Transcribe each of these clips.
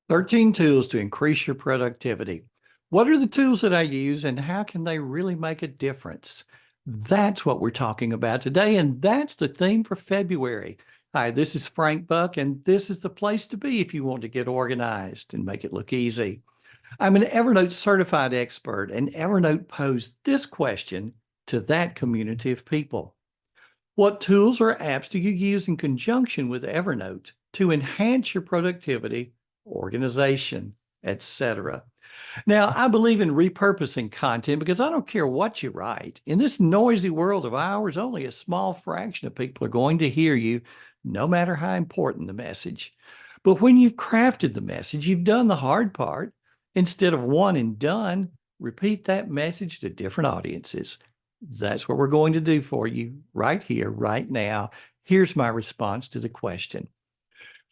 13 tools to increase your productivity. What are the tools that I use and how can they really make a difference? That's what we're talking about today, and that's the theme for February. Hi, this is Frank Buck, and this is the place to be if you want to get organized and make it look easy. I'm an Evernote certified expert, and Evernote posed this question to that community of people. What tools or apps do you use in conjunction with Evernote to enhance your productivity, organization, etc.? Now, I believe in repurposing content because I don't care what you write. In this noisy world of ours, only a small fraction of people are going to hear you, no matter how important the message. But when you've crafted the message, you've done the hard part. Instead of one and done, repeat that message to different audiences. That's what we're going to do for you right here, right now. Here's my response to the question.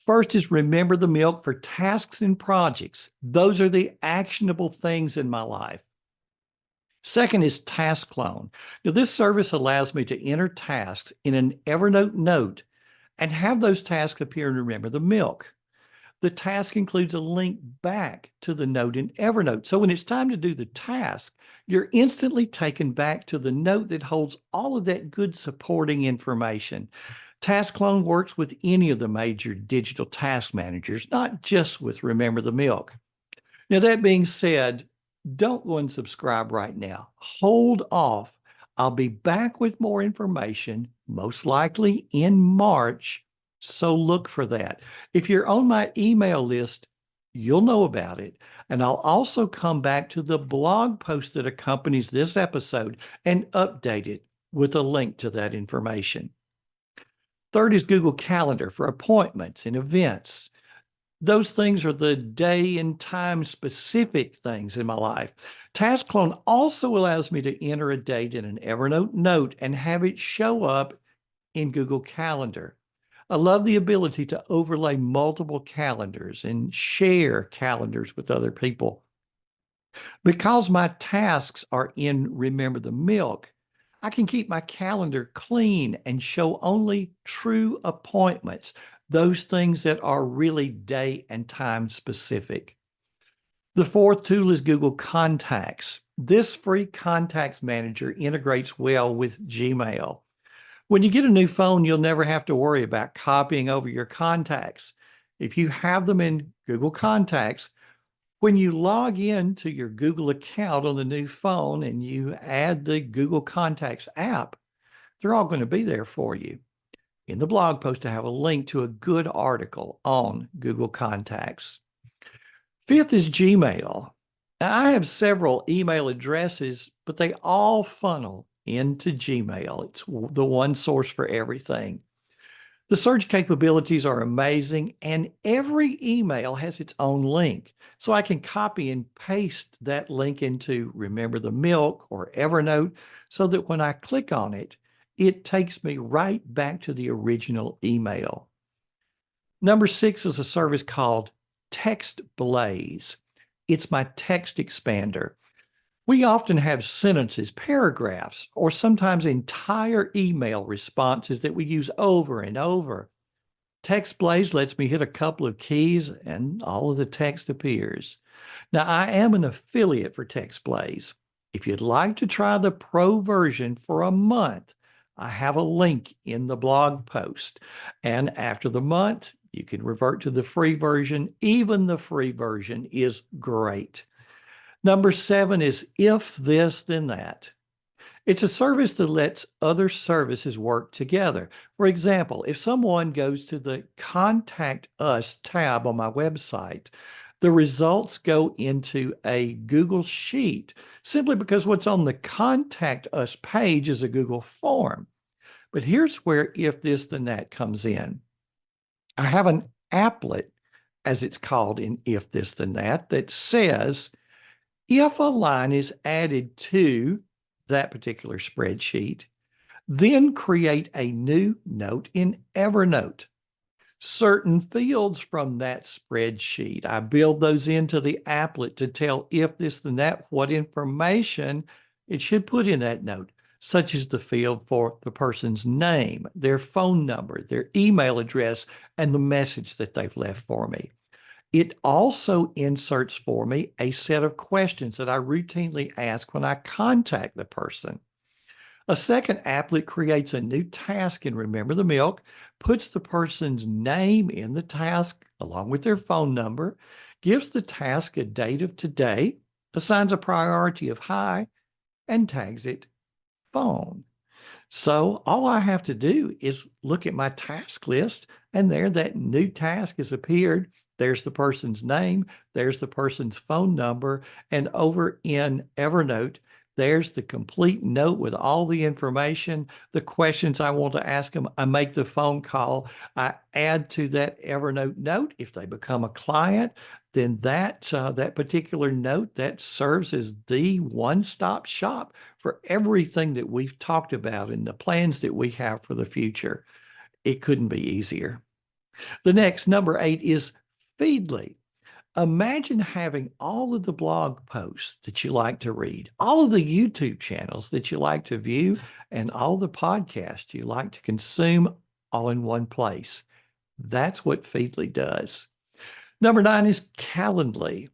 First is remember the milk for tasks and projects. Those are the actionable things in my life. Second is Task Clone. Now, this service allows me to enter tasks in an Evernote note and have those tasks appear in Remember the Milk. The task includes a link back to the note in Evernote. So when it's time to do the task, you're instantly taken back to the note that holds all of that good supporting information. Task Clone works with any of the major digital task managers, not just with Remember the Milk. Now, that being said, don't go and subscribe right now. Hold off. I'll be back with more information, most likely in March. So look for that. If you're on my email list, you'll know about it. And I'll also come back to the blog post that accompanies this episode and update it with a link to that information. Third is Google Calendar for appointments and events. Those things are the day and time specific things in my life. Task Clone also allows me to enter a date in an Evernote note and have it show up in Google Calendar. I love the ability to overlay multiple calendars and share calendars with other people. Because my tasks are in Remember the Milk, I can keep my calendar clean and show only true appointments, those things that are really day and time specific. The fourth tool is Google Contacts. This free contacts manager integrates well with Gmail. When you get a new phone, you'll never have to worry about copying over your contacts. If you have them in Google Contacts, when you log in to your Google account on the new phone and you add the Google Contacts app, they're all going to be there for you. In the blog post, I have a link to a good article on Google Contacts. Fifth is Gmail. Now, I have several email addresses, but they all funnel into Gmail. It's the one source for everything. The search capabilities are amazing, and every email has its own link. So I can copy and paste that link into Remember the Milk or Evernote so that when I click on it, it takes me right back to the original email. Number 6 is a service called Text Blaze. It's my text expander. We often have sentences, paragraphs, or sometimes entire email responses that we use over and over. Text Blaze lets me hit a couple of keys and all of the text appears. Now, I am an affiliate for Text Blaze. If you'd like to try the pro version for a month, I have a link in the blog post. And after the month, you can revert to the free version. Even the free version is great. Number 7 is If This Then That. It's a service that lets other services work together. For example, if someone goes to the Contact Us tab on my website, the results go into a Google Sheet simply because what's on the Contact Us page is a Google form. But here's where If This Then That comes in. I have an applet, as it's called in If This Then That, that says, if a line is added to that particular spreadsheet, then create a new note in Evernote. Certain fields from that spreadsheet, I build those into the applet to tell If This Then That what information it should put in that note, such as the field for the person's name, their phone number, their email address, and the message that they've left for me. It also inserts for me a set of questions that I routinely ask when I contact the person. A second applet creates a new task in Remember the Milk, puts the person's name in the task along with their phone number, gives the task a date of today, assigns a priority of high, and tags it phone. So all I have to do is look at my task list, and there that new task has appeared. There's the person's name, there's the person's phone number, and over in Evernote, there's the complete note with all the information, the questions I want to ask them. I make the phone call. I add to that Evernote note. If they become a client, then that particular note that serves as the one-stop shop for everything that we've talked about and the plans that we have for the future. It couldn't be easier. The next, number 8, is Feedly. Imagine having all of the blog posts that you like to read, all of the YouTube channels that you like to view, and all the podcasts you like to consume all in one place. That's what Feedly does. Number 9 is Calendly.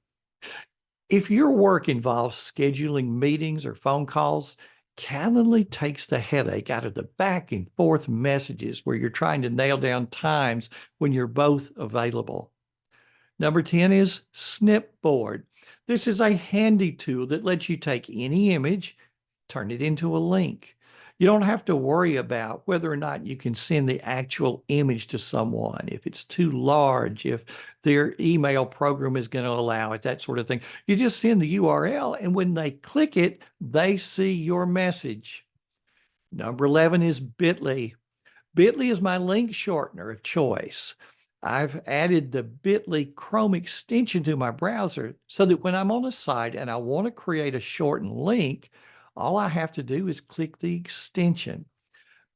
If your work involves scheduling meetings or phone calls, Calendly takes the headache out of the back and forth messages where you're trying to nail down times when you're both available. Number 10 is Snipboard. This is a handy tool that lets you take any image, turn it into a link. You don't have to worry about whether or not you can send the actual image to someone, if it's too large, if their email program is going to allow it, that sort of thing. You just send the URL, and when they click it, they see your message. Number 11 is Bitly. Bitly is my link shortener of choice. I've added the Bitly Chrome extension to my browser so that when I'm on a site and I want to create a shortened link, all I have to do is click the extension.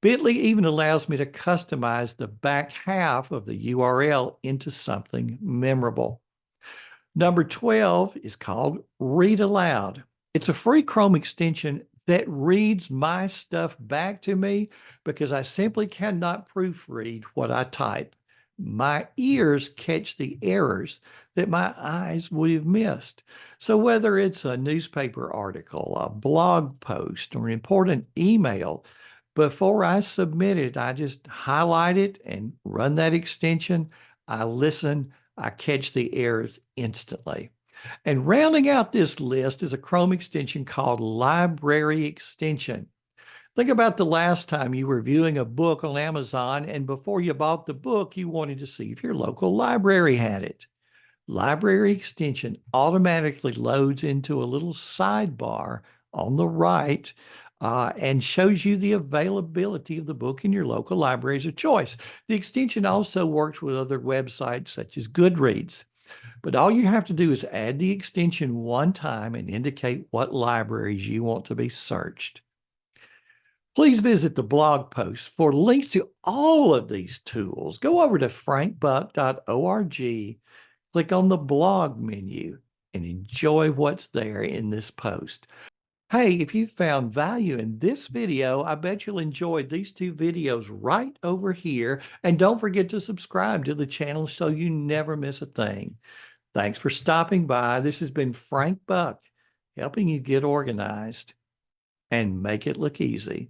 Bitly even allows me to customize the back half of the URL into something memorable. Number 12 is called Read Aloud. It's a free Chrome extension that reads my stuff back to me because I simply cannot proofread what I type. My ears catch the errors that my eyes would have missed. So whether it's a newspaper article, a blog post, or an important email, before I submit it, I just highlight it and run that extension. I listen, I catch the errors instantly. And rounding out this list is a Chrome extension called Library Extension. Think about the last time you were viewing a book on Amazon, and before you bought the book, you wanted to see if your local library had it. Library Extension automatically loads into a little sidebar on the right and shows you the availability of the book in your local libraries of choice. The extension also works with other websites such as Goodreads. But all you have to do is add the extension one time and indicate what libraries you want to be searched. Please visit the blog post for links to all of these tools. Go over to frankbuck.org, click on the blog menu, and enjoy what's there in this post. Hey, if you found value in this video, I bet you'll enjoy these 2 videos right over here. And don't forget to subscribe to the channel so you never miss a thing. Thanks for stopping by. This has been Frank Buck, helping you get organized and make it look easy.